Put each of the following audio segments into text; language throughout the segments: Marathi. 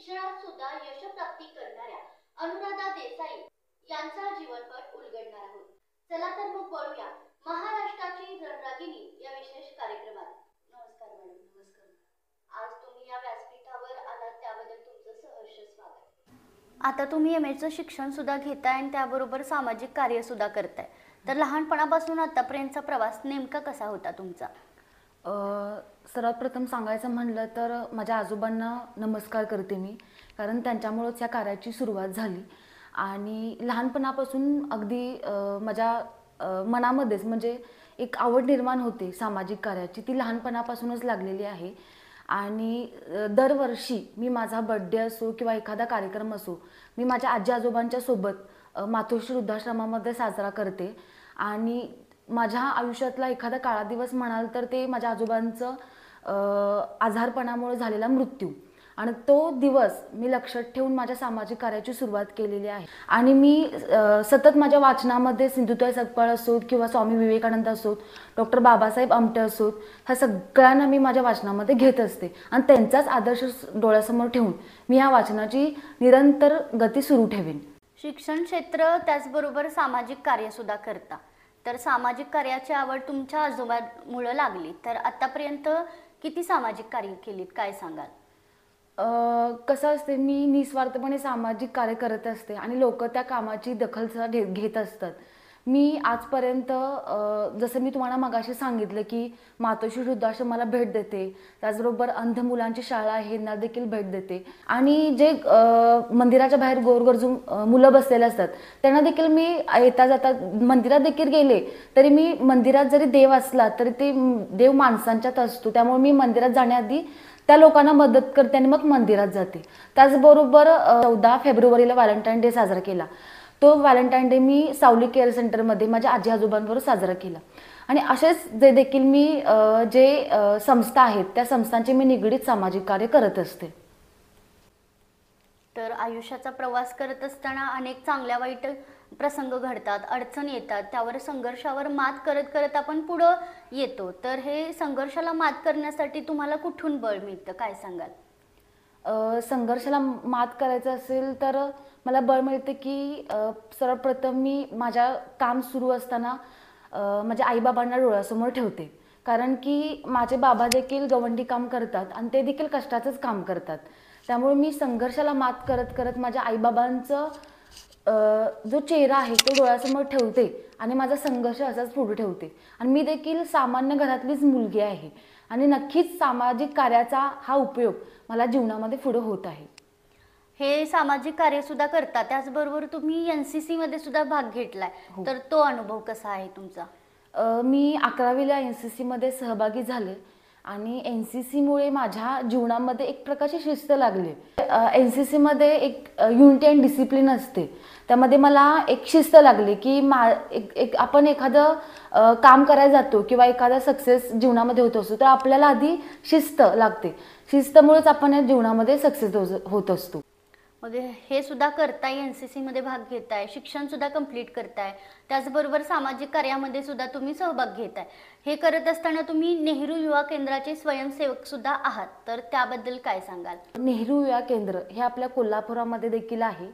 शिक्षणात सुद्धा यशप्राप्ती करणाऱ्या अनुराधा देसाई यांचा जीवनपट उलगडणार आहोत। चला तर मग बोलूया महाराष्ट्राची रणरागिणी या विशेष कार्यक्रमात। नमस्कार मॅडम। नमस्कार। आज तुम्ही या व्यासपीठावर आलात त्याबद्दल तुमचं सहर्ष स्वागत। आता तुम्ही एमएचं शिक्षण सुद्धा घेताय आणि त्याबरोबर सामाजिक कार्य सुद्धा करताय, तर लहानपणापासून आतापर्यंतचा प्रवास नेमका कसा होता तुमचा? सर्वात प्रथम सांगायचं म्हणलं तर माझ्या आजोबांना नमस्कार करते मी, कारण त्यांच्यामुळेच या कार्याची सुरुवात झाली। आणि लहानपणापासून अगदी माझ्या मनामध्येच म्हणजे एक आवड निर्माण होते सामाजिक कार्याची, ती लहानपणापासूनच लागलेली आहे। आणि दरवर्षी मी माझा बर्थडे असो किंवा एखादा कार्यक्रम असो, मी माझ्या आजी आजोबांच्या सोबत मातोश्री वृद्धाश्रमामध्ये साजरा करते। आणि माझ्या आयुष्यातला एखादा काळा दिवस म्हणाल तर ते माझ्या आजोबांचं आजारपणामुळे झालेला मृत्यू, आणि तो दिवस मी लक्षात ठेवून माझ्या सामाजिक कार्याची सुरुवात केलेली आहे। आणि मी सतत माझ्या वाचनामध्ये सिंधुताई सपकाळ असोत किंवा स्वामी विवेकानंद असोत, डॉक्टर बाबासाहेब आमटे असोत, ह्या सगळ्यांना मी माझ्या वाचनामध्ये घेत असते आणि त्यांचाच आदर्श डोळ्यासमोर ठेवून मी ह्या वाचनाची निरंतर गती सुरू ठेवेन। शिक्षण क्षेत्र त्याचबरोबर सामाजिक कार्य सुद्धा करता, तर सामाजिक कार्याची आवड तुमच्या आजोबांमुळे लागली, तर आतापर्यंत किती सामाजिक कार्य केलीत काय सांगाल? कसं असते, मी निस्वार्थपणे सामाजिक कार्य करत असते आणि लोक त्या कामाची दखल सुद्धा घेत असतात। मी आजपर्यंत जसं मी तुम्हाला मगाशी सांगितलं की मातोश्री वृद्धाश्रमाला भेट देते, त्याचबरोबर अंध मुलांची शाळा आहे यांना देखील भेट देते। आणि जे मंदिराच्या बाहेर गोरगरजू मुलं बसलेले असतात त्यांना देखील मी येता जाता मंदिरात देखील गेले तरी मी मंदिरात जरी देव असला तरी ते देव माणसांच्यात असतो, त्यामुळे मी मंदिरात जाण्याआधी त्या लोकांना मदत करते आणि मग मंदिरात जाते। त्याचबरोबर 14 फेब्रुवारीला व्हॅलेंटाईन डे साजरा केला, तो व्हॅलेंटाईन डे मी सावली केअर सेंटरमध्ये माझ्या आजी आजोबांबरोबर साजरा केला। आणि असेच जे देखील मी जे संस्था आहेत त्या संस्थांचे मी निगडीत सामाजिक कार्य करत असते। तर आयुष्याचा प्रवास करत असताना अनेक चांगल्या वाईट प्रसंग घडतात, अडचण येतात, त्यावर संघर्षावर मात करत करत आपण पुढे येतो, तर हे संघर्षाला मात करण्यासाठी तुम्हाला कुठून बळ मिळतं काय सांगाल? संघर्षाला मात करायचं असेल तर मला बळ मिळते की सर्वप्रथम मी माझ्या काम सुरू असताना माझ्या आईबाबांना डोळ्यासमोर ठेवते, कारण की माझे बाबा देखील गवंडी काम करतात आणि ते देखील कष्टाचंच काम करतात। त्यामुळे मी संघर्षाला मात करत करत माझ्या आईबाबांचं जो चेहरा आहे तो डोळ्यासमोर ठेवते आणि माझा संघर्ष असाच पुढे ठेवते। आणि मी देखील सामान्य घरातलीच मुलगी आहे आणि नक्कीच सामाजिक कार्याचा हा उपयोग मला जीवनामध्ये पुढे होत आहे। हे सामाजिक कार्य सुद्धा करता, त्याचबरोबर तुम्ही एनसीसी मध्ये सुद्धा भाग घेतलाय, तर तो अनुभव कसा आहे तुमचा? मी 11वीला एनसीसी मध्ये सहभागी झाले आणि एनसीसी मुळे माझ्या जीवनामध्ये एक प्रकारची शिस्त लागली। एनसीसी मध्ये एक युनिटी अँड डिसिप्लिन असते, त्यामध्ये मला एक शिस्त लागली की आपण एखादं काम करायला जातो किंवा एखादा सक्सेस जीवनामध्ये होत असतो तर आपल्याला आधी शिस्त लागते, शिस्तमुळेच आपण या जीवनामध्ये सक्सेस होत असतो। मग हे सुद्धा करताय, एनसीसी मध्ये भाग घेताय, शिक्षण सुद्धा कंप्लीट करताय, त्याचबरोबर सामाजिक कार्यामध्ये सुद्धा तुम्ही सहभाग घेताय। हे करत असताना तुम्ही नेहरू युवा केंद्राचे स्वयंसेवक सुद्धा आहात, तर त्याबद्दल काय सांगाल? नेहरू युवा केंद्र हे आपल्या कोल्हापुरामध्ये देखील आहे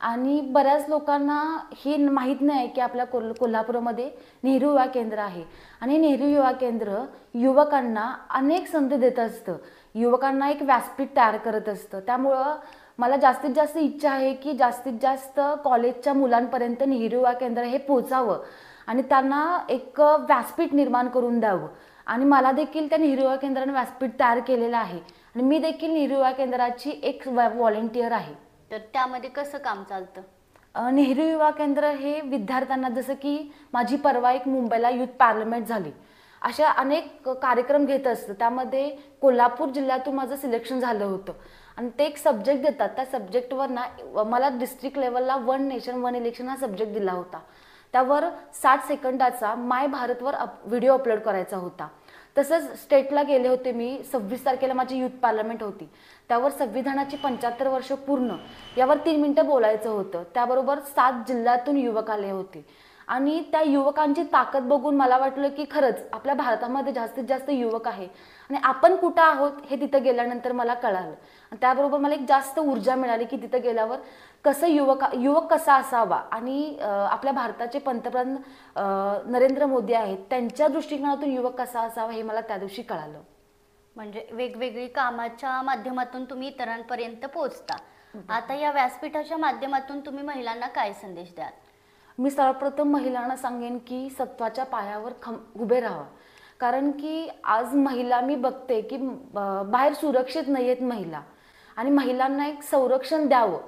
आणि बऱ्याच लोकांना हे माहीत नाही की आपल्या कोल्हापुरामध्ये नेहरू युवा केंद्र आहे। आणि नेहरू युवा केंद्र युवकांना अनेक संधी देत असतं, युवकांना एक व्यासपीठ तयार करत असतं। त्यामुळं मला जास्तीत जास्त इच्छा आहे की जास्तीत जास्त कॉलेजच्या मुलांपर्यंत नेहरू युवा केंद्र हे पोहोचावं आणि त्यांना एक व्यासपीठ निर्माण करून द्यावं। आणि मला देखील त्या नेहरू युवा केंद्राने व्यासपीठ तयार केलेलं आहे आणि मी देखील नेहरू युवा केंद्राची एक व्हॉलेंटियर आहे। तर त्यामध्ये कसं काम चालतं? नेहरू युवा केंद्र हे विद्यार्थ्यांना, जसं की माझी परवा एक मुंबईला युथ पार्लमेंट झाली, अशा अनेक कार्यक्रम घेत असतं। त्यामध्ये कोल्हापूर जिल्ह्यातून माझं सिलेक्शन झालं होतं आणि ते एक सब्जेक्ट देतात, त्या सब्जेक्टवर ना मला डिस्ट्रिक्ट लेवलला वन नेशन वन इलेक्शन हा सब्जेक्ट दिला होता। त्यावर 60 सेकंदाचा माय भारतवर व्हिडिओ अपलोड करायचा होता। तसंच स्टेटला गेले होते मी, 26 तारखेला माझी युथ पार्लमेंट होती, त्यावर संविधानाची 75 वर्ष पूर्ण यावर 3 मिनिटं बोलायचं होतं। त्याबरोबर 7 जिल्ह्यातून युवक आले होते आणि त्या युवकांची ताकद बघून मला वाटलं की खरंच आपल्या भारतामध्ये जास्तीत जास्त युवक आहे आणि आपण कुठं आहोत हे तिथं गेल्यानंतर मला कळालं. आणि त्याबरोबर मला एक जास्त ऊर्जा मिळाली की तिथं गेल्यावर कसं युवक कसा असावा आणि आपल्या भारताचे पंतप्रधान नरेंद्र मोदी आहेत त्यांच्या दृष्टिकोनातून युवक कसा असावा हे मला त्या दिवशी कळालं. म्हणजे वेगवेगळी कामाच्या माध्यमातून तुम्ही इतरांपर्यंत पोहोचता. आता या व्यासपीठाच्या माध्यमातून तुम्ही महिलांना काय संदेश द्याल? मी सर्वप्रथम महिलांना सांगेन की सत्वाच्या पायावर उभे राहावं. कारण की आज महिला मी बघते की बाहेर सुरक्षित नाही आहेत महिला आणि महिलांना एक संरक्षण द्यावं.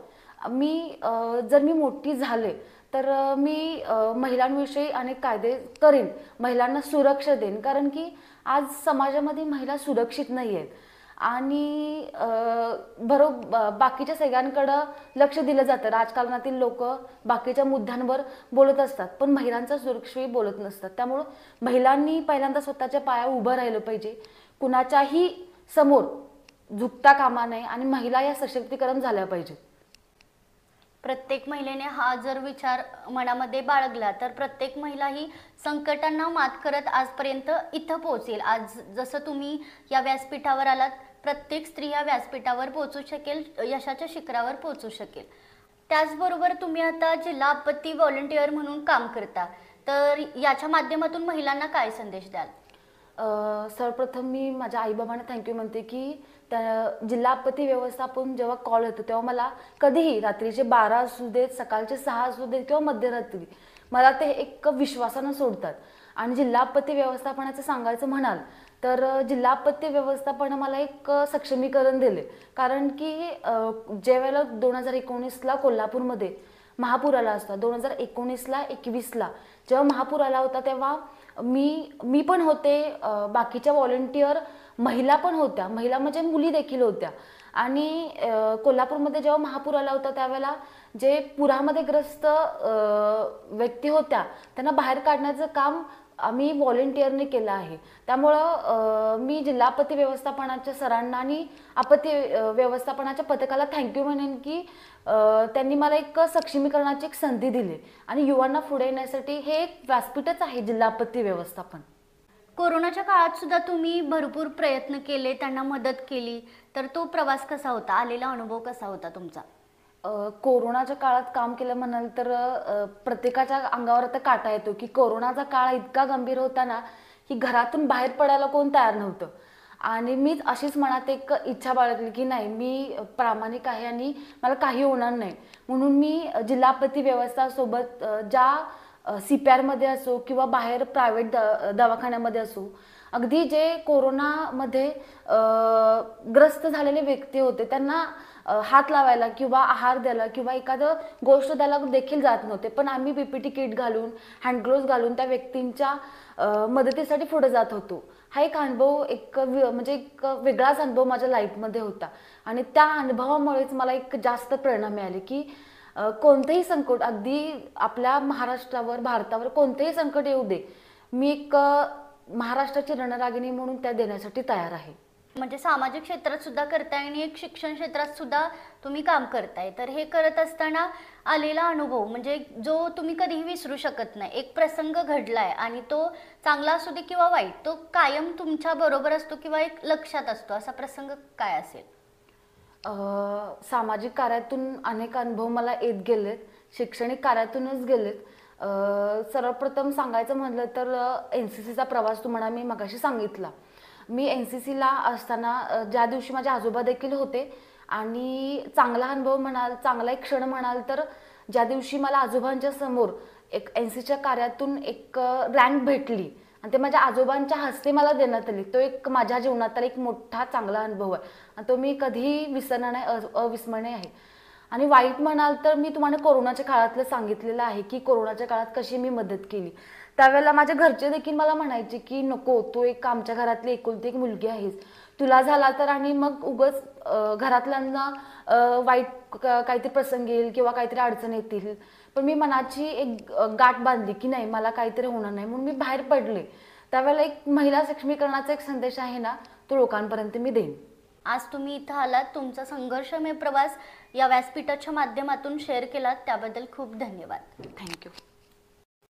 जर मी मोठी झाले तर मी महिलांविषयी अनेक कायदे करेन, महिलांना सुरक्षा देईन. कारण की आज समाजामध्ये महिला सुरक्षित नाही आहेत आणि बाकीच्या सगळ्यांकडं लक्ष दिलं जातं. राजकारणातील लोक बाकीच्या मुद्द्यांवर बोलत असतात पण महिलांचा सुरक्षेविषयी बोलत नसतात. त्यामुळं महिलांनी पहिल्यांदा स्वतःच्या पायावर उभं राहिलं पाहिजे, कुणाच्याही समोर झुकता कामा नये आणि महिला या सशक्तीकरण झाल्या पाहिजेत. प्रत्येक महिलेने हा जर विचार मनामध्ये बाळगला तर प्रत्येक महिला ही संकटांना मात करत आजपर्यंत इथं पोहोचेल. आज जसं तुम्ही या व्यासपीठावर आलात, प्रत्येक स्त्री या व्यासपीठावर पोहोचू शकेल, यशाच्या शिखरावर पोहोचू शकेल. त्याचबरोबर तुम्ही आता जिल्हा आपत्ती व्हॉलंटियर म्हणून काम करता, तर याच्या माध्यमातून महिलांना काय संदेश द्याल? सर्वप्रथम मी माझ्या आईबाबांना थँक्यू म्हणते की त्या जिल्हा आपत्ती व्यवस्थापन जेव्हा कॉल येतो तेव्हा मला कधीही रात्रीचे 12 असू देत, सकाळचे 6 असू देत किंवा मध्यरात्री मला ते एक विश्वासानं सोडतात. आणि जिल्हा आपत्ती व्यवस्थापनाचं सांगायचं म्हणाल तर जिल्हा आपत्ती व्यवस्थापन मला एक सक्षमीकरण दिले. कारण की ज्या वेळेला 2019ला कोल्हापूरमध्ये महापूर आला असता, 2019ला 21ला जेव्हा महापूर आला होता तेव्हा मी पण होते, बाकीच्या व्हॉलंटियर महिला पण होत्या, महिला म्हणजे मुली देखील होत्या. आणि कोल्हापूरमध्ये जेव्हा महापूर आला होता त्यावेळेला जे पुरामध्ये ग्रस्त व्यक्ती होत्या त्यांना बाहेर काढण्याचं काम आम्ही व्हॉलंटियरने केलं आहे. त्यामुळं मी जिल्हा आपत्ती व्यवस्थापनाच्या सरांना आणि आपत्ती व्यवस्थापनाच्या पथकाला थँक्यू म्हणेन की त्यांनी मला एक सक्षमीकरणाची एक संधी दिली आणि युवांना पुढे येण्यासाठी हे एक व्यासपीठच आहे जिल्हा आपत्ती व्यवस्थापन. कोरोनाच्या काळात सुद्धा तुम्ही भरपूर प्रयत्न केले, त्यांना मदत केली, तर तो प्रवास कसा होता? आलेला अनुभव कसा होता तुमचा? कोरोनाच्या काळात काम केलं म्हणाल तर प्रत्येकाच्या अंगावर आता काटा येतो की कोरोनाचा काळ इतका गंभीर होता ना की घरातून बाहेर पडायला कोण तयार नव्हतं. आणि मीच अशीच मनात एक इच्छा बाळगली की नाही, मी प्रामाणिक आहे आणि मला काही होणार नाही. म्हणून मी जिल्हा आपत्ती व्यवस्थासोबत ज्या CPR मध्ये असो किंवा बाहेर प्रायव्हेट दवाखान्यामध्ये असो, अगदी जे कोरोनामध्ये ग्रस्त झालेले व्यक्ती होते त्यांना हात लावायला किंवा आहार द्यायला किंवा एखादं गोष्ट द्यायला देखील जात नव्हते. पण आम्ही PPT किट घालून, हँड ग्लोव्ज घालून त्या व्यक्तींच्या मदतीसाठी पुढे जात होतो. हा एक अनुभव म्हणजे एक वेगळाच अनुभव माझ्या लाईफमध्ये होता आणि त्या अनुभवामुळेच मला एक जास्त प्रेरणा मिळाली की कोणतेही संकट, अगदी आपल्या महाराष्ट्रावर, भारतावर कोणतेही संकट येऊ दे, मी एक महाराष्ट्राची रणरागिणी म्हणून त्या देण्यासाठी तयार आहे. म्हणजे सामाजिक क्षेत्रात सुद्धा करताय आणि एक शिक्षण क्षेत्रात सुद्धा तुम्ही काम करताय. तर हे करत असताना आलेला अनुभव म्हणजे जो तुम्ही कधीही विसरू शकत नाही, एक प्रसंग घडलाय आणि तो चांगला असू दे किंवा वाईट, तो कायम तुमच्या बरोबर असतो किंवा एक लक्षात असतो, असा प्रसंग काय असेल? सामाजिक कार्यातून अनेक अनुभव मला येत गेलेत, शैक्षणिक कार्यातूनच गेलेत. सर्वप्रथम सांगायचं म्हटलं तर NCCचा प्रवास तुम्हाला मी मगाशी सांगितला. मी NCCला असताना ज्या दिवशी माझे आजोबा देखील होते आणि चांगला अनुभव म्हणाल, चांगला एक क्षण म्हणाल तर ज्या दिवशी मला आजोबांच्या समोर एक NCCच्या कार्यातून एक रँक भेटली आणि ते माझ्या आजोबांच्या हस्ते मला देण्यात आली, तो एक माझ्या जीवनातला एक मोठा चांगला अनुभव आहे आणि तो मी कधीही विसरणार नाही, अविस्मरणीय आहे. आणि वाईट म्हणाल तर मी तुम्हाला कोरोनाच्या काळातलं सांगितलेलं आहे की कोरोनाच्या काळात कशी मी मदत केली. त्यावेळेला माझ्या घरचे देखील मला म्हणायचे की नको, तू एक आमच्या घरातली एकुलती एक मुलगी आहेस, तुला झाला तर आणि मग उगाच घरातल्यांना वाईट काहीतरी प्रसंग येईल किंवा काहीतरी अडचण येतील. पण मी मनाची एक गाठ बांधली की नाही, मला काहीतरी होणार नाही, म्हणून मी बाहेर पडले. त्यावेळेला एक महिला सक्षमीकरणाचा एक संदेश आहे ना, तो लोकांपर्यंत मी देईन. आज तुम्ही इथं आलात, तुमचा संघर्षमय प्रवास या व्यासपीठाच्या माध्यमातून शेअर केलात, त्याबद्दल खूप धन्यवाद. थँक्यू.